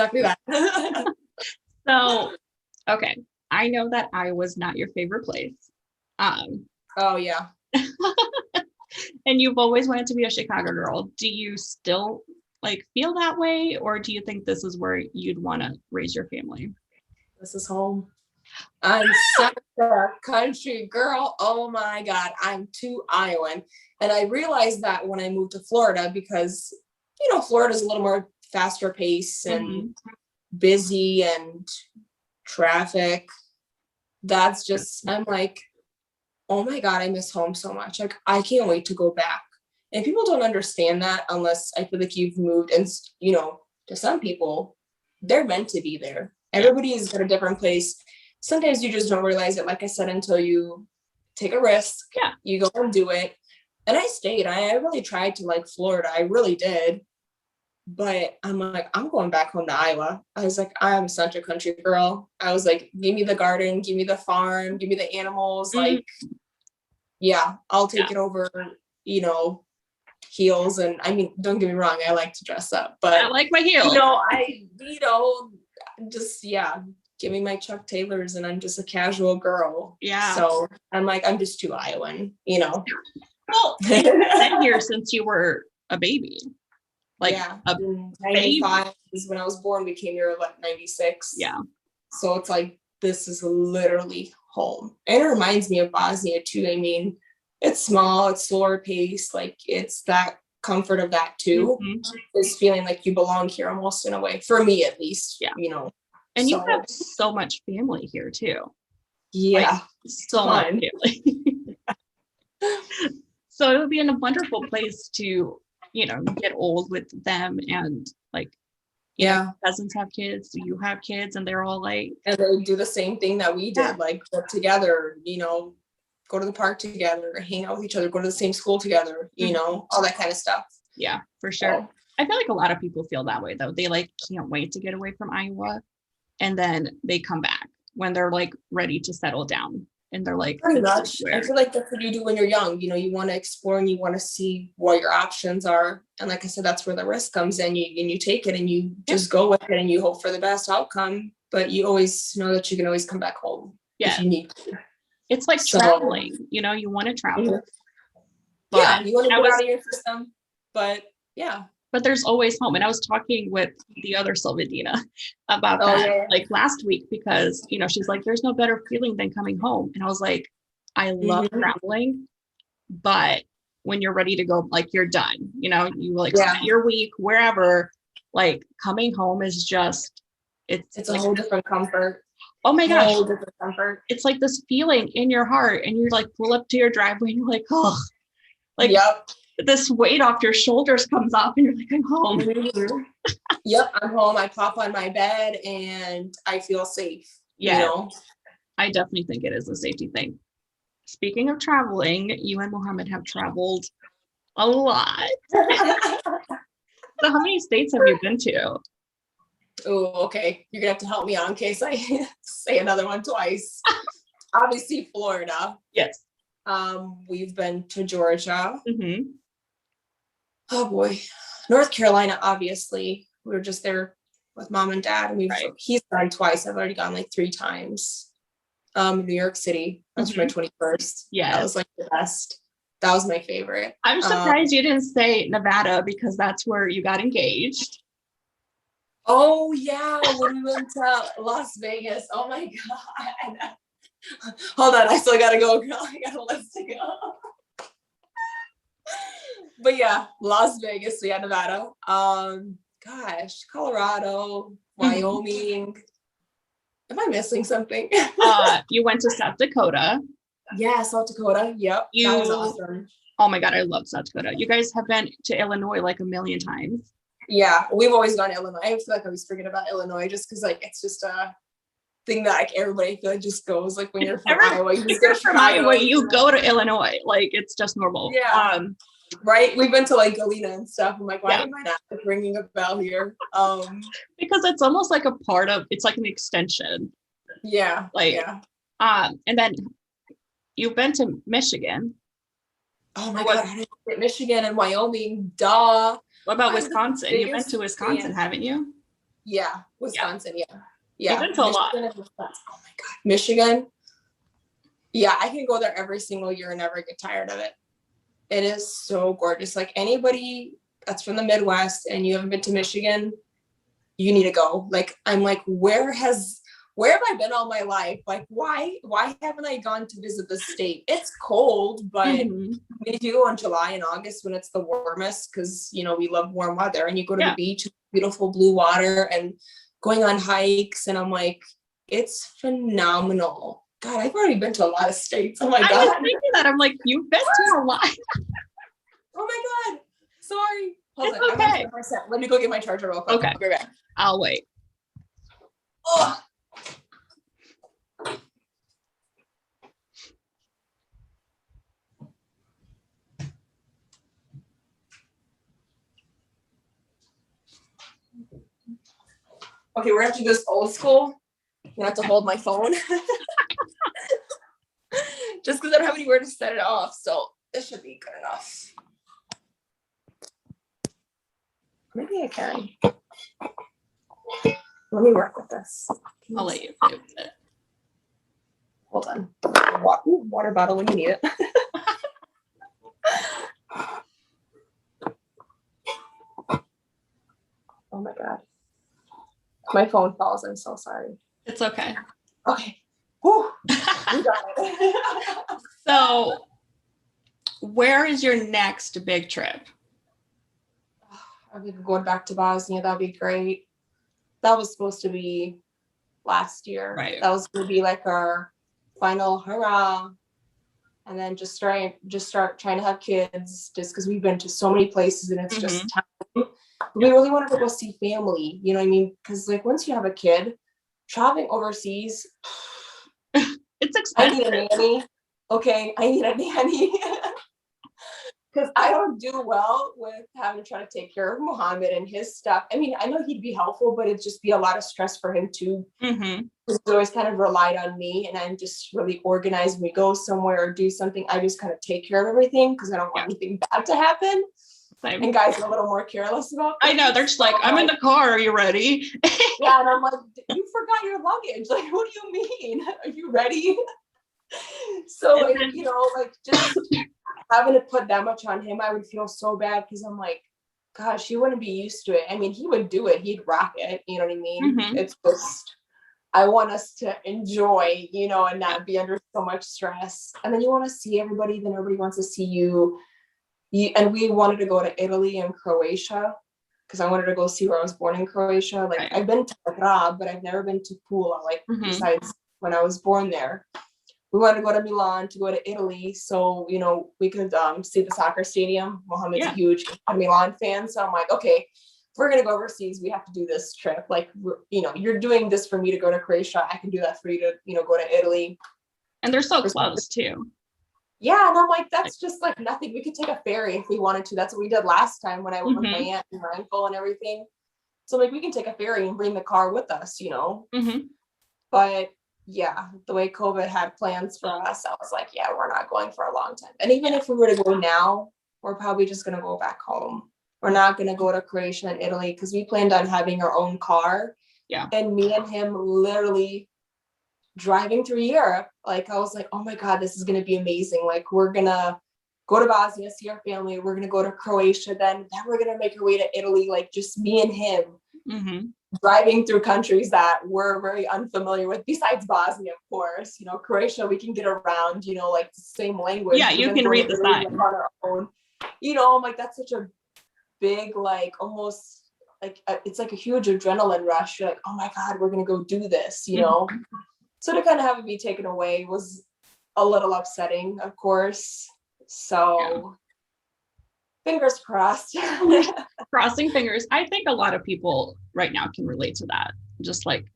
exactly that. So, okay. I know that Iowa's not your favorite place. Oh yeah. And you've always wanted to be a Chicago girl. Do you still like feel that way, or do you think this is where you'd want to raise your family? This is home. I'm such a country girl. Oh my God. I'm too Iowan. And I realized that when I moved to Florida because, Florida's a little more faster pace and busy and traffic. That's just, I'm like, oh my God, I miss home so much. Like, I can't wait to go back. And people don't understand that unless I feel like you've moved. And, to some people, they're meant to be there. Everybody is at a different place. Sometimes you just don't realize it, like I said, until you take a risk. Yeah. You go and do it. And I stayed. I really tried to like Florida. I really did. But I'm like, I'm going back home to Iowa. I was like, I'm such a country girl. I was like, give me the garden, give me the farm, give me the animals. Like, yeah, I'll take it over, heels. And I mean, don't get me wrong, I like to dress up, but I like my heels. Just, give me my Chuck Taylors and I'm just a casual girl. Yeah. So I'm like, I'm just too Iowan, Well, you've been here since you were a baby. Like, yeah, a 95 is when I was born. We came here like 96. Yeah. So it's like, this is literally home. And it reminds me of Bosnia too. I mean, it's small, it's slower pace. Like, it's that comfort of that too. Is feeling like you belong here almost in a way, for me at least. Yeah. And so, you have so much family here too. Yeah. Like, so much family. So it would be in a wonderful place to, get old with them and like, cousins have kids, you have kids, and they're all like, and they do the same thing that we did, like get together, go to the park together, hang out with each other, go to the same school together, all that kind of stuff. Yeah, for sure. I feel like a lot of people feel that way though. They like can't wait to get away from Iowa, and then they come back when they're like ready to settle down. And they're like, pretty much. I feel like that's what you do when you're young. You want to explore and you want to see what your options are. And like I said, that's where the risk comes in. You take it and you just go with it and you hope for the best outcome. But you always know that you can always come back home if you need to. It's like traveling. You want to travel. But you want to get out of your system. But But there's always home. And I was talking with the other Selvedina about that like last week, because, she's like, there's no better feeling than coming home. And I was like, I love traveling, but when you're ready to go, like you're done, you like spend your week wherever, like coming home is just, it's a whole different comfort. Oh my gosh. Whole different comfort. It's like this feeling in your heart and you're like, pull up to your driveway and you're like, oh, like, this weight off your shoulders comes off and you're like, I'm home. Yep, I'm home. I pop on my bed and I feel safe. I definitely think it is a safety thing. Speaking of traveling, you and Mohammed have traveled a lot. So how many states have you been to? Oh, okay. You're gonna have to help me out in case I say another one twice. Obviously, Florida. Yes. We've been to Georgia. Oh boy, North Carolina. Obviously, we were just there with mom and dad, and he's gone twice. I've already gone like 3 times. New York City. That's for my 21st. Yeah, that was like the best. That was my favorite. I'm surprised you didn't say Nevada, because that's where you got engaged. Oh yeah, when we went to Las Vegas. Oh my God. Hold on, I still gotta go, girl. I got a list to go. But yeah, Las Vegas, Nevada. Colorado, Wyoming. Am I missing something? You went to South Dakota. Yeah, South Dakota. Yep. That was awesome. Oh my God, I love South Dakota. You guys have been to Illinois like a million times. Yeah, we've always gone to Illinois. I feel like I was forgetting about Illinois just because like it's just a thing that like everybody feel like just goes like when you're from Iowa. You're from Iowa, you go to Illinois. Like it's just normal. Yeah. Right. We've been to like Galena and stuff. I'm like, why am I not like, ringing a bell here? Because it's almost like a part of. It's like an extension. Yeah. Like and then you've been to Michigan. Oh my God, I didn't get Michigan and Wyoming. Duh. What about Wisconsin? You've been to Wisconsin, haven't you? Yeah, Wisconsin. Yeah. You've been to a lot. Michigan and Wisconsin. Oh my God, Michigan. Yeah, I can go there every single year and never get tired of it. It is so gorgeous. Like anybody that's from the Midwest and you haven't been to Michigan, you need to go. Like, I'm like, where have I been all my life? Like, why haven't I gone to visit the state? It's cold, but we do go in July and August when it's the warmest, because, you know, we love warm weather, and you go to the beach, beautiful blue water and going on hikes. And I'm like, it's phenomenal. God, I've already been to a lot of states. Oh my God. I was thinking that. I'm like, you've been to a lot. Oh my God. Sorry. Hold It's on. okay. Let me go get my charger real quick. Okay. I'll be back. I'll wait. Oh. Okay, we're gonna have to do this old school. I'm gonna have to hold my phone. Just because I don't have anywhere to set it off, so this should be good enough. Maybe I can. Let me work with this. I'll let you play with it. Hold on. Water bottle when you need it. Oh my God. My phone falls. I'm so sorry. It's okay. Okay. Whew. We got it. So, where is your next big trip? I think going back to Bosnia, that'd be great. That was supposed to be last year. Right. That was going to be like our final hurrah. And then just start trying to have kids, just because we've been to so many places and it's just time. We really wanted to go see family, you know what I mean? Because like once you have a kid, traveling overseas, it's expensive. I need a nanny. Okay, I need a nanny. Because I don't do well with having to try to take care of Muhammad and his stuff. I mean, I know he'd be helpful, but it'd just be a lot of stress for him too. He's always kind of relied on me, and I'm just really organized. When we go somewhere or do something, I just kind of take care of everything because I don't want anything bad to happen. Same. And guys are a little more careless about things. I know, they're just like, I'm in the car, are you ready? Yeah, and I'm like, you forgot your luggage. Like, what do you mean? Are you ready? So, like, you know, like just having to put that much on him, I would feel so bad because I'm like, gosh, he wouldn't be used to it. I mean, he would do it. He'd rock it. You know what I mean? It's just, I want us to enjoy, you know, and not be under so much stress. And then you want to see everybody, then everybody wants to see you. And we wanted to go to Italy and Croatia because I wanted to go see where I was born in Croatia. Like I've been to Zagreb, but I've never been to Pula, like besides when I was born there. We wanted to go to Milan, to go to Italy, so you know we could see the soccer stadium. Mohammed's a huge Milan fan, so I'm like, okay, if we're gonna go overseas, we have to do this trip. Like, you know, you're doing this for me to go to Croatia. I can do that for you to, you know, go to Italy. And they're so close too. Yeah, and I'm like, that's just like nothing. We could take a ferry if we wanted to. That's what we did last time when I went with my aunt and my uncle and everything. So like, we can take a ferry and bring the car with us, you know. But yeah, the way COVID had plans for us, I was like, yeah, we're not going for a long time. And even if we were to go now, we're probably just going to go back home. We're not going to go to Croatia and Italy because we planned on having our own car. Yeah. And me and him literally driving through Europe. Like, I was like, oh my God, this is going to be amazing. Like, we're going to go to Bosnia, see our family. We're going to go to Croatia. Then we're going to make our way to Italy. Like, just me and him. Driving through countries that we're very unfamiliar with, besides Bosnia, of course. You know, Croatia, we can get around, you know, like the same language. Yeah, you can read the sign. On our own. You know, I'm like, that's such a big, like, almost like, it's like a huge adrenaline rush. You're like, oh my God, we're going to go do this, you know? So to kind of have it be taken away was a little upsetting, of course. So fingers crossed. Crossing fingers. I think a lot of people right now can relate to that. Just like,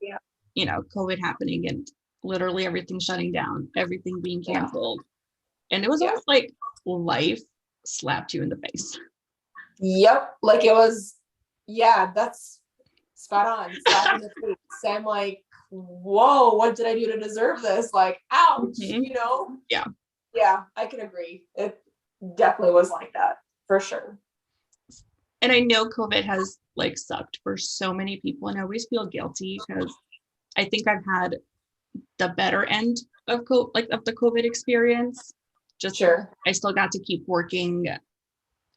you know, COVID happening and literally everything shutting down, everything being canceled. And it was almost like life slapped you in the face. Yep. Like it was, that's spot on. Slap in the face. I'm like, whoa, what did I do to deserve this? Like, ouch, you know? Yeah, I can agree. It definitely was like that, for sure. And I know COVID has like sucked for so many people. And I always feel guilty because I think I've had the better end of of the COVID experience. Just Sure. I still got to keep working.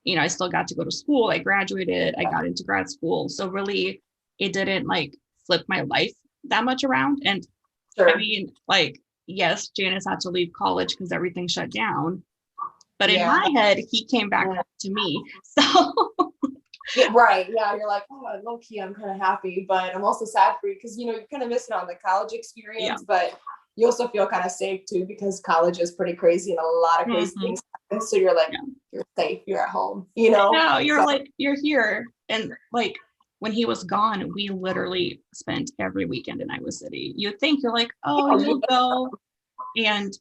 I still got to go to school. I graduated, I got into grad school. So really it didn't like flip my life that much around. And Sure. I mean, like, yes, Janice had to leave college because everything shut down. But in my head, he came back to me. So yeah, right. Yeah, you're like, oh, low key, I'm kind of happy, but I'm also sad for you because you're kind of missing out on the college experience, but you also feel kind of safe too because college is pretty crazy and a lot of crazy things happen. So you're like, you're safe, you're at home, No, you're like, you're here. And like when he was gone, we literally spent every weekend in Iowa City. You'd think you're like, oh, you'll go. And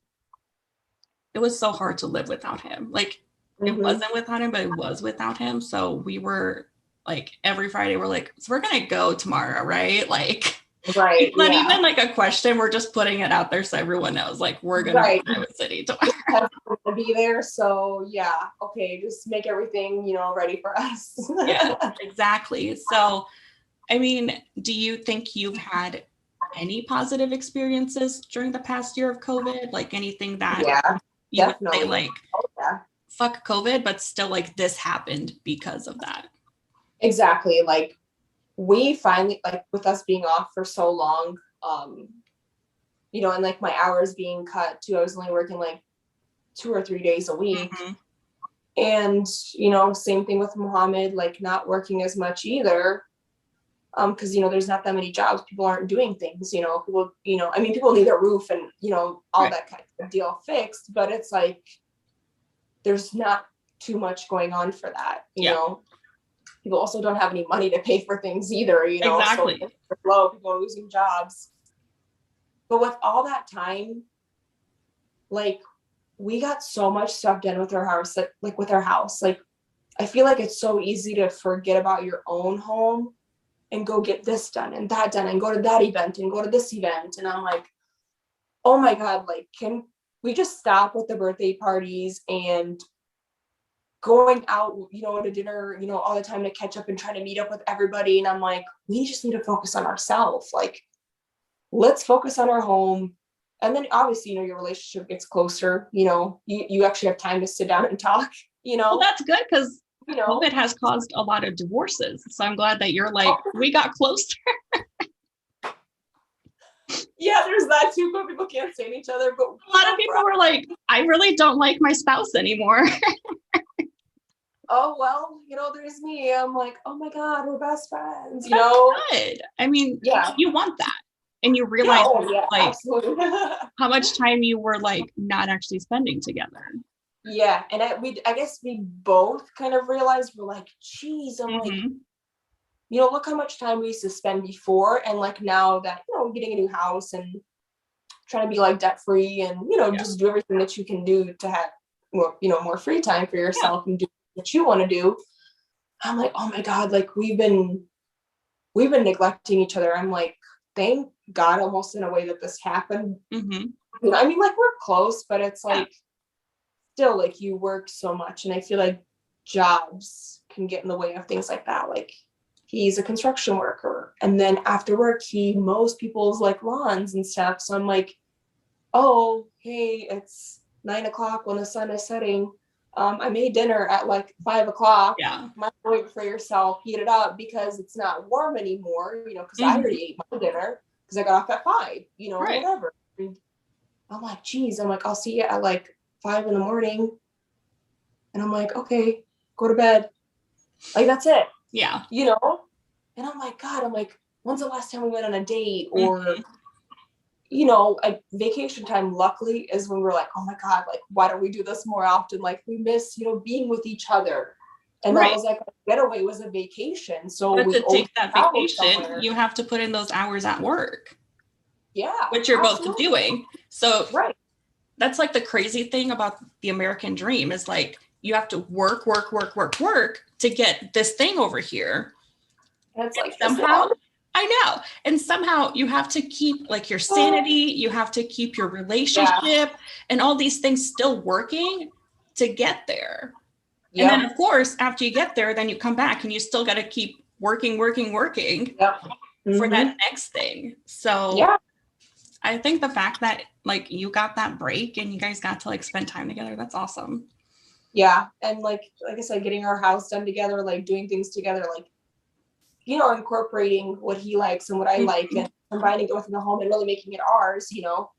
it was so hard to live without him. Like it wasn't without him, but it was without him. So we were like every Friday, we're like, so we're gonna go tomorrow, right? Like right. It's not even like a question. We're just putting it out there so everyone knows. Like we're gonna be in Iowa City tomorrow. Be there. So yeah, okay, just make everything ready for us. Yeah, exactly. So, I mean, do you think you've had any positive experiences during the past year of COVID? Like anything that you definitely would say like, fuck COVID, but still like this happened because of that? Exactly. Like we finally, like with us being off for so long, and like my hours being cut too, I was only working like 2 or 3 days a week. And, same thing with Muhammad, like not working as much either. Cause there's not that many jobs. People aren't doing things, people, people need a roof and, all that kind of deal fixed, but it's like, there's not too much going on for that, you know. People also don't have any money to pay for things either, Exactly. So low, people are losing jobs. But with all that time, like we got so much stuff done with our house, like I feel like it's so easy to forget about your own home and go get this done and that done and go to that event and go to this event. And I'm like, oh my God, like, can we just stop with the birthday parties and going out, to dinner, all the time to catch up and try to meet up with everybody. And I'm like, we just need to focus on ourselves. Like, let's focus on our home. And then obviously, your relationship gets closer, you actually have time to sit down and talk, Well, that's good because COVID has caused a lot of divorces. So I'm glad that you're like, we got closer. Yeah, there's that too, but people can't stand each other. But a lot of people were like, I really don't like my spouse anymore. Oh, well, there's me. I'm like, oh my God, we're best friends, That's good. I mean, you want that. And you realize like how much time you were like not actually spending together. Yeah. And I guess we both kind of realized we're like, geez, I'm like, look how much time we used to spend before. And like now that, getting a new house and trying to be like debt free and, just do everything that you can do to have more, more free time for yourself and do what you want to do. I'm like, oh my God, like we've been neglecting each other. I'm like, thank God almost in a way that this happened. I mean, like we're close, but it's like still like you work so much. And I feel like jobs can get in the way of things like that. Like he's a construction worker. And then after work, he mows people's like lawns and stuff. So I'm like, oh, hey, it's 9:00 when the sun is setting. I made dinner at like 5:00. Yeah. Microwave it for yourself, heat it up because it's not warm anymore, because I already ate my dinner because I got off at 5, whatever. And I'm like, geez, I'll see you at like 5 a.m. And I'm like, okay, go to bed. Like, that's it. Yeah. And I'm like, God, when's the last time we went on a date or, a vacation time, luckily, is when we're like, oh my God, like, why don't we do this more often? Like, we miss, being with each other. And that was like, a getaway was a vacation. So but to take that vacation, you have to put in those hours at work. Yeah. Which you're both doing. So that's like the crazy thing about the American dream is like, you have to work to get this thing over here. That's like somehow, I know. And somehow you have to keep like your sanity, you have to keep your relationship and all these things still working to get there. And then of course, after you get there, then you come back and you still got to keep working Yep. for that next thing. So yeah. I think the fact that like you got that break and you guys got to like spend time together, that's awesome. Yeah. And like I said, getting our house done together, like doing things together, like, you know, incorporating what he likes and what I like and combining it within the home and really making it ours, you know,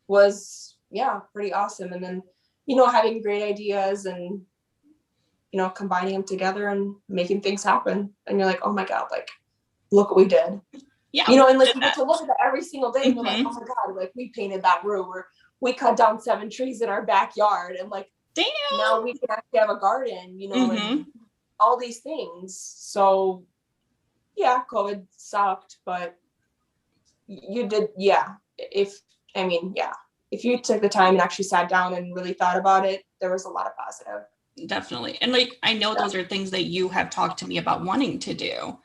was, yeah, pretty awesome. And then, you know, having great ideas and, you know, combining them together and making things happen. And you're like, oh my God, like, look what we did. Yeah. You know, and like you get to look at that every single day and you're like, oh my God, like we painted that room, or we cut down 7 trees in our backyard, and like, damn, now we can actually have a garden, you know, and all these things. So yeah, COVID sucked, but you did, yeah. If you took the time and actually sat down and really thought about it, there was a lot of positive. Definitely. And like, I know those are things that you have talked to me about wanting to do,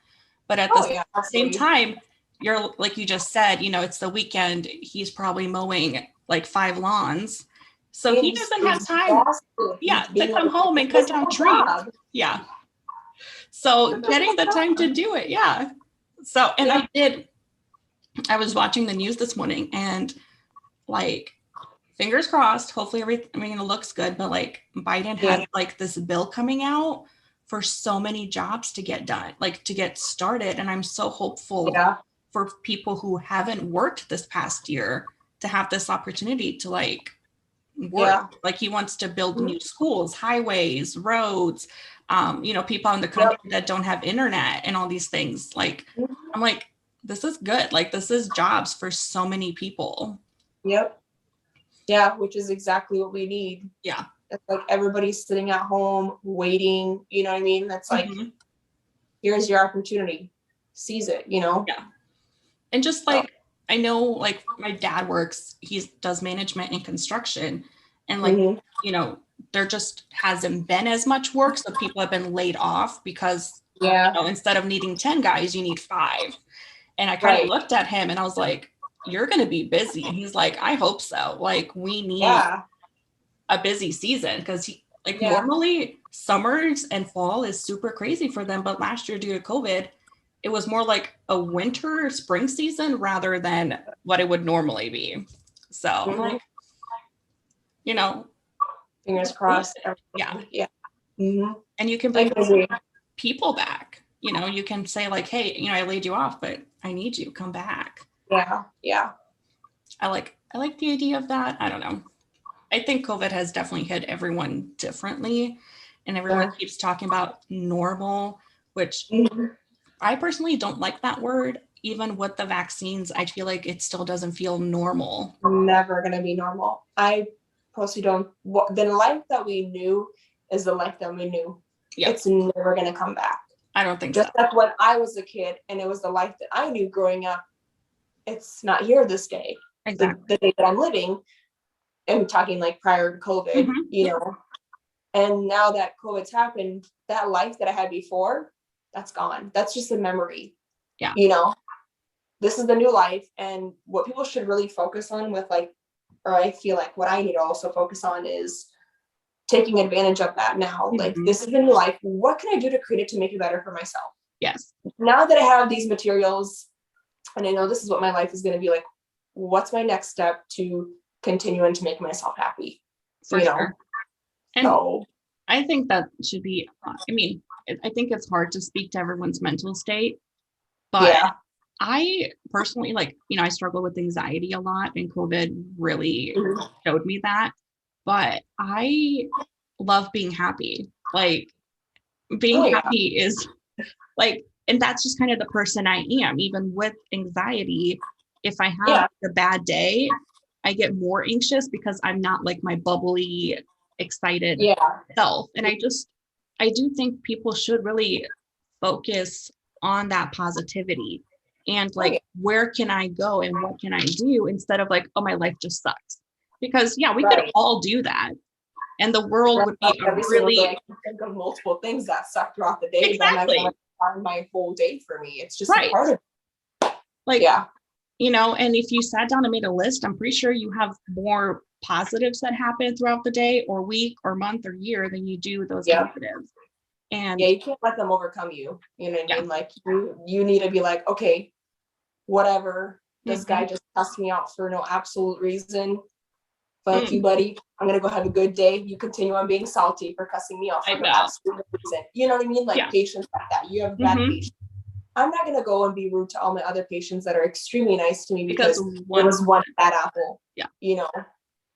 but at the same time, you're like you just said, you know, it's the weekend. He's probably mowing like 5 lawns. So he doesn't have time, to come home and cut down trees. Yeah. So getting the time to do it. Yeah. So, and I was watching the news this morning and like, fingers crossed, hopefully everything looks good, but like Biden had like this bill coming out for so many jobs to get done, like to get started. And I'm so hopeful for people who haven't worked this past year to have this opportunity to like work. Like he wants to build new schools, highways, roads, you know, people in the country that don't have internet and all these things. Like, I'm like, this is good. Like this is jobs for so many people. Yep. Yeah, which is exactly what we need. Yeah. It's like everybody's sitting at home waiting, you know what I mean? That's like, here's your opportunity. Seize it, you know? Yeah. And just like, I know like my dad works, he does management and construction, and like, you know, there just hasn't been as much work. So people have been laid off because, you know, instead of needing 10 guys, you need 5. And I kind of looked at him and I was like, you're going to be busy. And he's like, I hope so. Like we need a busy season because normally summers and fall is super crazy for them. But last year due to COVID, it was more like a winter spring season rather than what it would normally be. So like, you know, fingers crossed. Yeah. Yeah. And you can bring people back, you know, you can say like, hey, you know, I laid you off, but I need you, come back. Yeah. Yeah. I like the idea of that. I don't know. I think COVID has definitely hit everyone differently, and everyone keeps talking about normal, which I personally don't like that word. Even with the vaccines, I feel like it still doesn't feel normal. Never going to be normal. I personally don't. The life that we knew is the life that we knew. Yep. It's never going to come back. I don't think just so. like when I was a kid and it was the life that I knew growing up. It's not here this day. Exactly. The day that I'm living, I'm talking like prior to COVID, you know, and now that COVID's happened, that life that I had before, that's gone. That's just a memory. Yeah. You know, this is the new life. And what people should really focus on with like, or I feel like what I need to also focus on is taking advantage of that now. Like this is the new life. What can I do to create it to make it better for myself? Yes. Now that I have these materials and I know this is what my life is going to be like, what's my next step to continue and to make myself happy? For sure. And so, I think that should be, I mean, I think it's hard to speak to everyone's mental state, but I personally, like, you know, I struggle with anxiety a lot, and COVID really showed me that, but I love being happy. Like being happy is like, and that's just kind of the person I am. Even with anxiety, if I have a bad day, I get more anxious because I'm not like my bubbly, excited self. And I do think people should really focus on that positivity and like, where can I go and what can I do, instead of like, oh, my life just sucks. Because we could all do that. And the world would be really, I can think of multiple things that suck throughout the day. Exactly. But I'm not my whole day for me. It's just a part of it. Like, you know, and if you sat down and made a list, I'm pretty sure you have more positives that happen throughout the day or week or month or year than you do those negatives. And yeah, you can't let them overcome you. You know what I yeah. mean? Like you need to be like, okay, whatever. This guy just cussed me out for no absolute reason. Fuck you, buddy. I'm gonna go have a good day. You continue on being salty for cussing me off for no absolute reason. You know what I mean? Like patience like that. You have bad patience. I'm not gonna go and be rude to all my other patients that are extremely nice to me because there was one bad apple. Yeah. You know,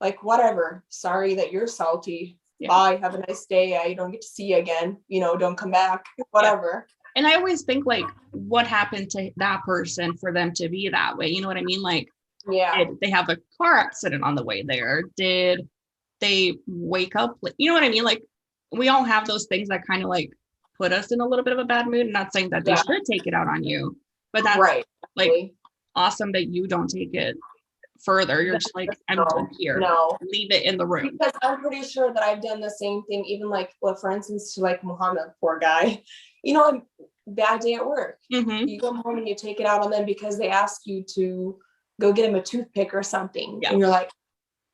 like whatever. Sorry that you're salty. Yeah. Bye. Have a nice day. I don't get to see you again. You know, don't come back. Whatever. Yeah. And I always think like, what happened to that person for them to be that way? You know what I mean? Like, did they have a car accident on the way there? Did they wake up? You know what I mean? Like, we all have those things that kind of like put us in a little bit of a bad mood. I'm not saying that they should take it out on you, but that's like awesome that you don't take it further. You're just like, I'm done here. No, leave it in the room. Because I'm pretty sure that I've done the same thing, even like, well, for instance, to like Muhammad, poor guy, you know, bad day at work. You go home and you take it out on them because they ask you to go get him a toothpick or something. And you're like,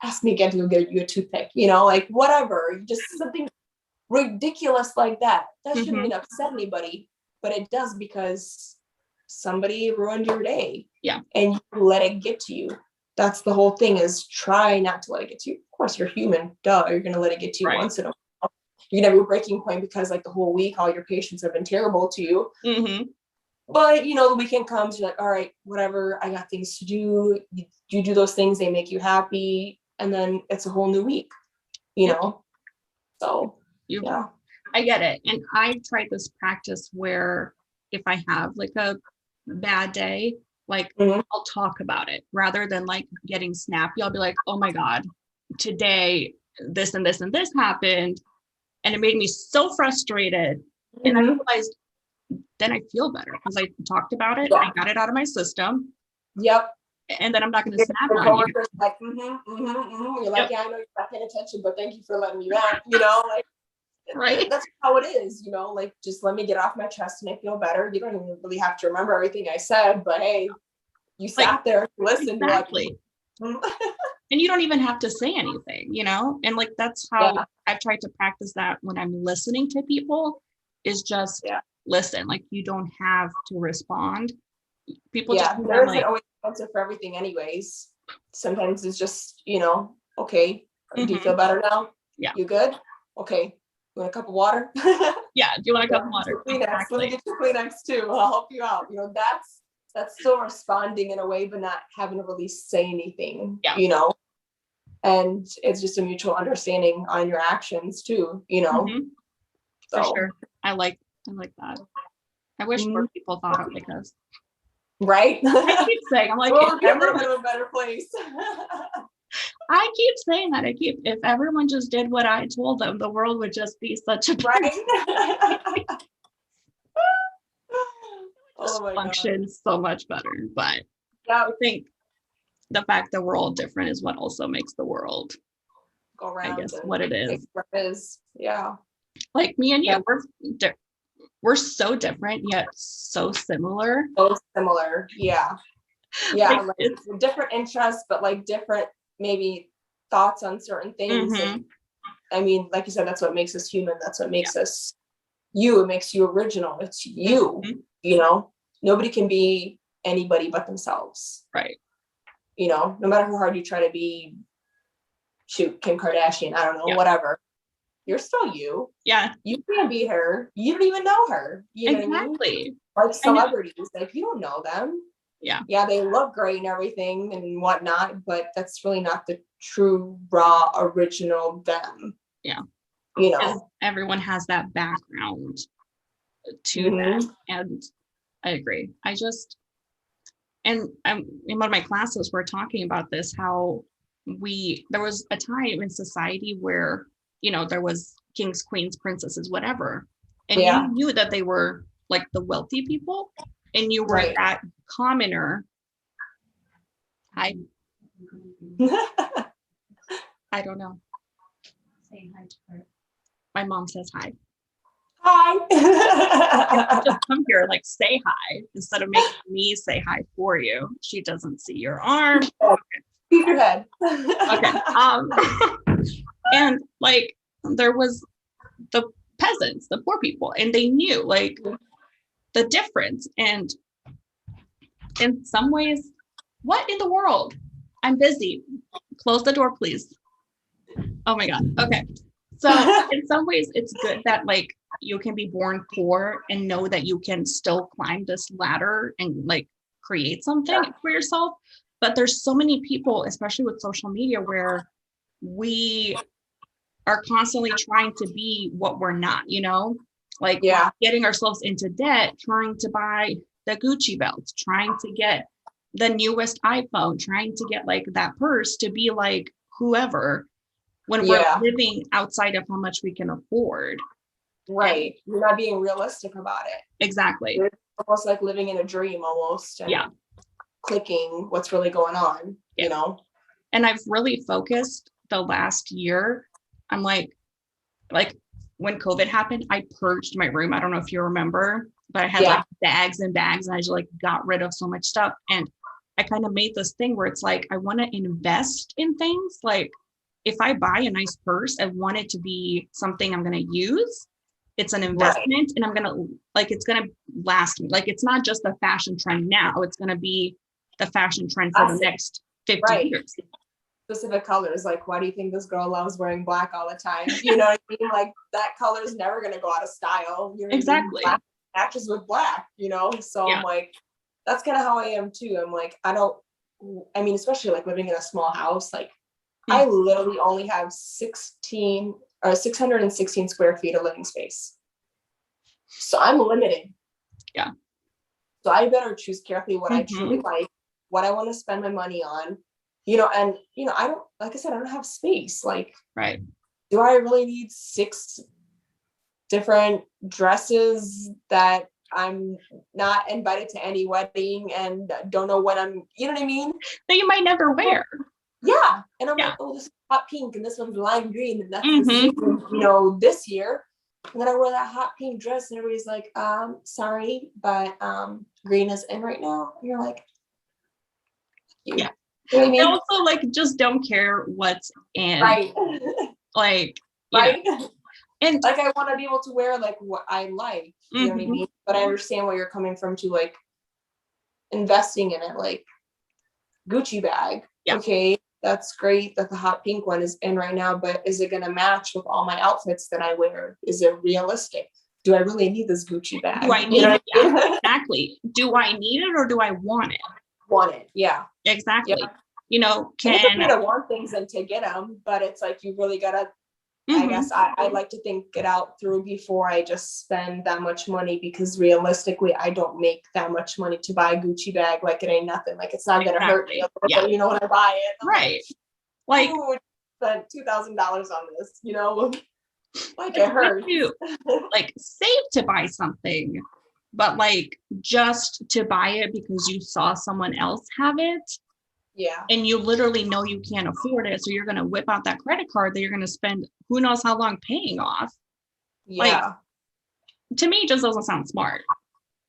ask me again to go get you a toothpick, you know, like whatever, just something ridiculous like that. That shouldn't even upset anybody, but it does because somebody ruined your day. Yeah. And you let it get to you. That's the whole thing, is try not to let it get to you. Of course, you're human. Duh, you're going to let it get to you once in a while. You're going to have a breaking point because like the whole week, all your patients have been terrible to you. But, you know, the weekend comes, you're like, all right, whatever, I got things to do. You do those things, they make you happy. And then it's a whole new week, you know? So, yeah. I get it. And I tried this practice where if I have like a bad day, like I'll talk about it rather than like getting snappy. I'll be like, oh my God, today this and this and this happened. And it made me so frustrated. And I realized then I feel better because I talked about it. I got it out of my system. And then I'm not going to snap on you. Like, You're like, yeah, I know you're not paying attention, but thank you for letting me back. You know, like, that's how it is. You know, like, just let me get off my chest and I feel better. You don't even really have to remember everything I said, but hey, you sat there, listened. Exactly. And you don't even have to say anything, you know? And like, that's how I've tried to practice that when I'm listening to people, is just listen. Like, you don't have to respond. People just there isn't always an answer for everything anyways. Sometimes it's just, you know, okay, do you feel better now? You good? Okay. You want a cup of water? Do you want a cup of water? Exactly. Let me get you Kleenex too. I'll help you out. You know, that's still responding in a way, but not having to really say anything, you know? And it's just a mutual understanding on your actions too, you know? For sure. I like that. I wish more people thought of like us. Right? I keep saying, I'm like, we'll get rid of a better place. I keep saying that. If everyone just did what I told them, the world would just be such a functions so much better. But I think the fact that we're all different is what also makes the world go around. I guess what it is. Like me and you, we're so different yet so similar. Like different interests, but like different maybe thoughts on certain things. And I mean, like you said, that's what makes us human. That's what makes us you. It makes you original. It's you. You know, nobody can be anybody but themselves. Right. You know, no matter how hard you try to be, shoot, Kim Kardashian, I don't know, whatever. You're still you. You can't be her. You don't even know her. You know what I mean? Like celebrities, like you don't know them. They look great and everything and whatnot, but that's really not the true, raw, original them. You know, everyone has that background to that, and I agree. In one of my classes, we're talking about this, how there was a time in society where, you know, there was kings, queens, princesses, whatever. And you knew that they were like the wealthy people, and you were that commoner. I don't know. Say hi to her. My mom says hi. Hi. Just come here, like say hi, instead of making me say hi for you. She doesn't see your arm. Keep your head. Okay. And like there was the peasants, the poor people, and they knew like the difference. And in some ways, what in the world? I'm busy. Close the door, please. Oh my God. Okay. So in some ways, it's good that like you can be born poor and know that you can still climb this ladder and like create something for yourself. But there's so many people, especially with social media, where we are constantly trying to be what we're not, you know, like getting ourselves into debt, trying to buy the Gucci belt, trying to get the newest iPhone, trying to get like that purse to be like whoever, when we're living outside of how much we can afford. Right. And you're not being realistic about it. Exactly. It's almost like living in a dream almost. And clicking what's really going on, you know? And I've really focused the last year. I'm like when COVID happened, I purged my room. I don't know if you remember, but I had like bags and bags, and I just like got rid of so much stuff. And I kind of made this thing where it's like, I want to invest in things. Like if I buy a nice purse, I want it to be something I'm going to use. It's an investment, and I'm going to like, it's going to last me. Like, it's not just the fashion trend now. It's going to be the fashion trend for the next 50 years. Specific colors, like why do you think this girl loves wearing black all the time? You know what I mean? Like that color is never going to go out of style. You know exactly. Black matches with black, you know? So I'm like, that's kind of how I am too. I'm like, I mean, especially like living in a small house, like I literally only have 616 square feet of living space. So I'm limited. Yeah. So I better choose carefully what I truly like, what I want to spend my money on. You know, and you know, I don't, like I said, I don't have space. Like, do I really need 6 different dresses that I'm not invited to any wedding and don't know when I'm, you know what I mean? That you might never wear. Yeah. And I'm like, oh, this is hot pink and this one's lime green. And that's the season, you know, this year. And then I wear that hot pink dress and everybody's like, sorry, but green is in right now. And you're like, yeah. You know what I mean? I also like just don't care what's in. Like, and like I want to be able to wear like what I like, you know what I mean? But I understand where you're coming from to like investing in it, like Gucci bag. Okay, that's great that the hot pink one is in right now, but is it gonna match with all my outfits that I wear? Is it realistic? Do I really need this Gucci bag? Do I need it? Yeah, exactly. Do I need it or do I want it? Want it, yeah. Exactly. You know, it's okay to want things and to get them, but it's like you really gotta, I guess I like to think it out through before I just spend that much money, because realistically I don't make that much money to buy a Gucci bag. Like it ain't nothing. Like it's not gonna hurt me, you know, when I buy it. I'm like spent $2,000 on this, you know, like it hurts. Like save to buy something, but like just to buy it because you saw someone else have it. Yeah. And you literally know you can't afford it. So you're going to whip out that credit card that you're going to spend who knows how long paying off. Yeah. Like, to me, it just doesn't sound smart.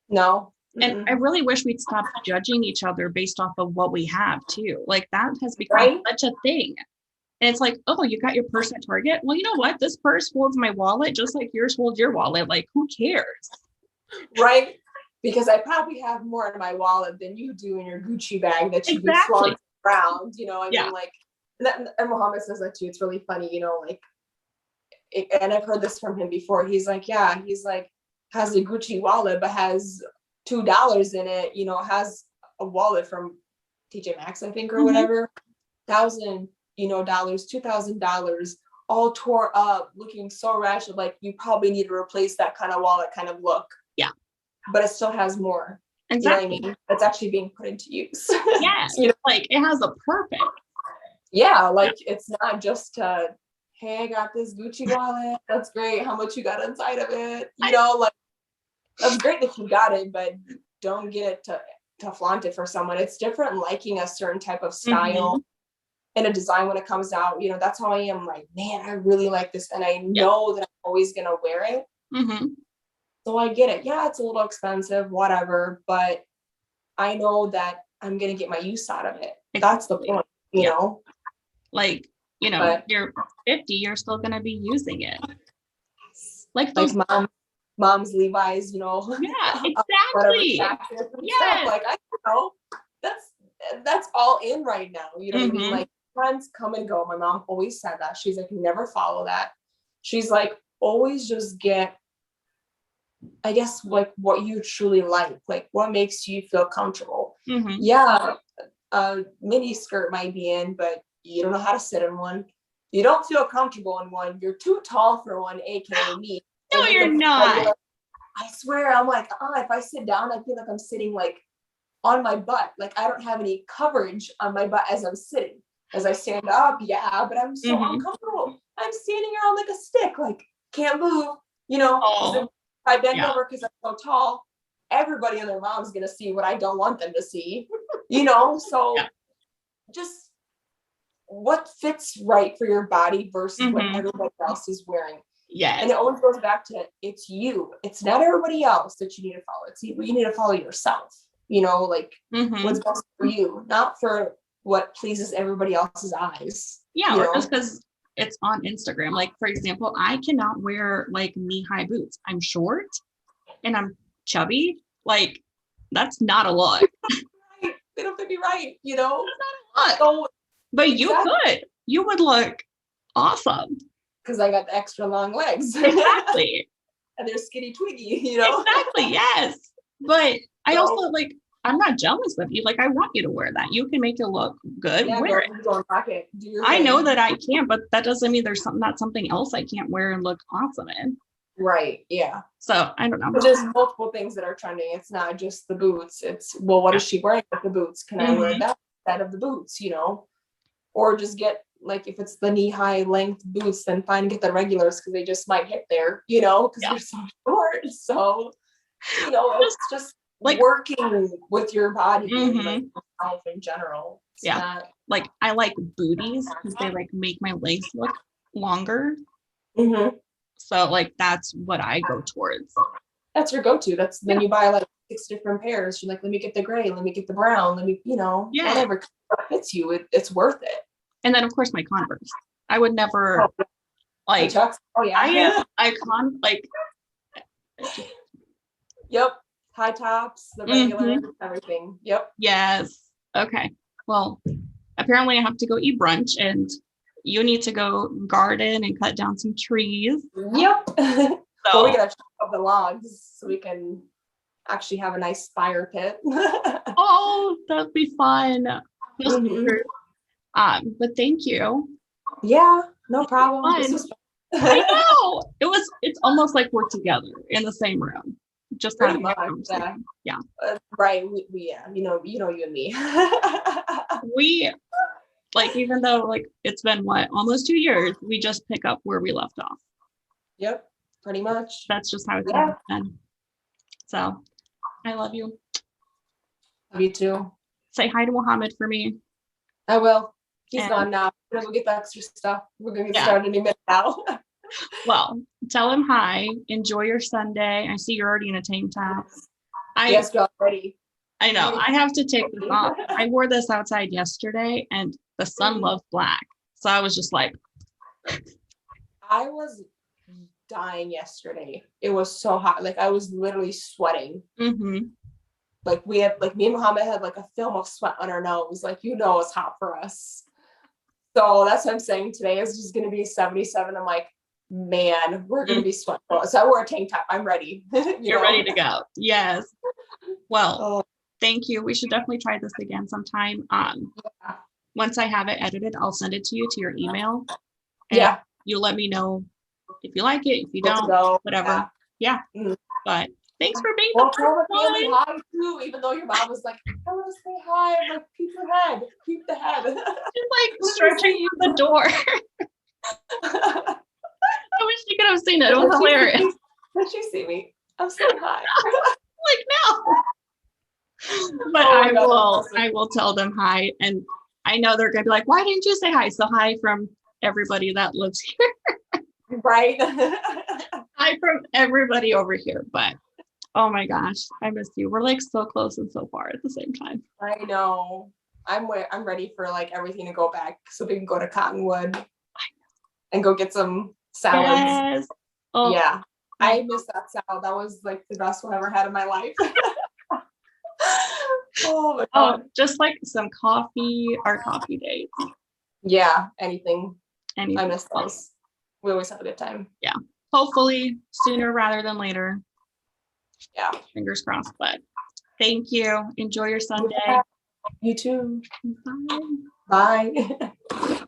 No. And I really wish we'd stop judging each other based off of what we have too. Like that has become such a thing. And it's like, oh, you got your purse at Target? Well, you know what? This purse holds my wallet just like yours holds your wallet. Like, who cares? Right. Because I probably have more in my wallet than you do in your Gucci bag that you be flaunting around, you know, I mean, like, and Mohammed says that too. It's really funny, you know, like, and I've heard this from him before. He's like, he's like, has a Gucci wallet, but has $2 in it, you know, has a wallet from TJ Maxx, I think, or whatever, $1,000, you know, $2,000, all tore up, looking so ratchet. Like you probably need to replace that kind of wallet kind of look. Yeah. But it still has more. Exactly. You know what I mean? It's actually being put into use. Yes. You know, like it has a purpose. Yeah. Like it's not just hey, I got this Gucci wallet. That's great. How much you got inside of it? You know, like that's great that you got it, but don't get it to flaunt it for someone. It's different liking a certain type of style and a design when it comes out. You know, that's how I am. Like, man, I really like this. And I know that I'm always going to wear it. So I get it. Yeah, it's a little expensive, whatever, but I know that I'm going to get my use out of it. That's the point, you know? Like, you know, you're 50, you're still going to be using it. Like those, mom's Levi's, yeah, whatever exactly. jackets and stuff. Yes. Like, I don't know. That's all in right now. You know what I mean? Like, trends come and go. My mom always said that. She's like, never follow that. She's like, always just get, I guess, like what you truly like what makes you feel comfortable. Yeah, a mini skirt might be in, but you don't know how to sit in one. You don't feel comfortable in one. You're too tall for one, aka me. No, you're not. I swear, I'm like, if I sit down, I feel like I'm sitting like on my butt. Like, I don't have any coverage on my butt as I'm sitting. As I stand up, yeah, but I'm so uncomfortable. I'm standing around like a stick, like can't move, If I bend over because I'm so tall, everybody and their mom's gonna see what I don't want them to see, So just what fits right for your body versus what everybody else is wearing. Yeah. And it always goes back to, it's you. It's not everybody else that you need to follow. It's you need to follow yourself, like what's best for you, not for what pleases everybody else's eyes. Yeah, or just because it's on Instagram. Like, for example, I cannot wear like knee-high boots. I'm short and I'm chubby. Like, that's not a look. They don't fit me right, It's not a look. So, but you could. You would look awesome. Because I got the extra long legs. Exactly. And they're skinny twiggy, Exactly, yes. But I also, like, I'm not jealous of you. Like, I want you to wear that. You can make it look good. Yeah, wear it. I know that I can, but that doesn't mean there's not something else I can't wear and look awesome in. Right. Yeah. So I don't know. But there's multiple things that are trending. It's not just the boots. It's, well, what is she wearing with the boots? Can I wear that instead of the boots, Or just get, like, if it's the knee-high length boots, then fine, get the regulars because they just might hit there, because they're so short. So, it's just like working with your body and like yourself in general. It's not, like, I like booties because they like make my legs look longer. So like that's what I go towards. That's your go-to. Then you buy like 6 different pairs. You're like, let me get the gray, let me get the brown, let me, whatever fits you. It's worth it. And then of course my Converse. I would never like. Oh yeah. I am icon like. Yep. High tops, the regular, everything. Yep. Yes. Okay. Well, apparently I have to go eat brunch and you need to go garden and cut down some trees. Yep. Well, we gotta chop up the logs so we can actually have a nice fire pit. Oh, that'd be fun. But thank you. Yeah, no problem. This was fun. I know. It's almost like we're together in the same room. Just pretty much. Yeah. Right. We you and me. We like, even though like it's been almost 2 years, we just pick up where we left off. Yep. Pretty much. That's just how it's been. So I love you. Love you too. Say hi to Mohammed for me. I will. He's gone now. We're gonna go get the extra stuff. We're gonna get started any minute now. Well, tell him hi. Enjoy your Sunday. I see you're already in a tank top. Yes, girl, ready. I know. I have to take this off. I wore this outside yesterday and the sun loved black. So I was just like. I was dying yesterday. It was so hot. Like, I was literally sweating. Like, we had, like, me and Muhammad had like a film of sweat on our nose. Like, it's hot for us. So that's what I'm saying. Today is just going to be 77. I'm like, man, we're going to be sweating. So I wore a tank top. I'm ready. You're ready to go. Yes. Well, thank you. We should definitely try this again sometime. Once I have it edited, I'll send it to you to your email. And you let me know if you like it, if you don't, whatever. Yeah. But thanks for being the family hi too, even though your mom was like, I want to say hi. I'm like, peep your head, peep the head. She's like stretching you the door. I wish you could have seen it. It was hilarious. Did she see me? I'm saying hi. Like, no. But I will tell them hi, and I know they're gonna be like, why didn't you say hi? So hi from everybody that lives here. Right. Hi from everybody over here. But oh my gosh, I miss you. We're like so close and so far at the same time. I know. I'm ready for like everything to go back so we can go to Cottonwood and go get some salads. Yes. Oh, yeah. I miss that salad. That was like the best one I ever had in my life. Oh my God. Just like some coffee or coffee dates. Yeah, anything. I Anything. miss those. We always have a good time. Yeah. Hopefully sooner rather than later. Yeah. Fingers crossed. But thank you. Enjoy your Sunday. Yeah, you too. Bye. Bye.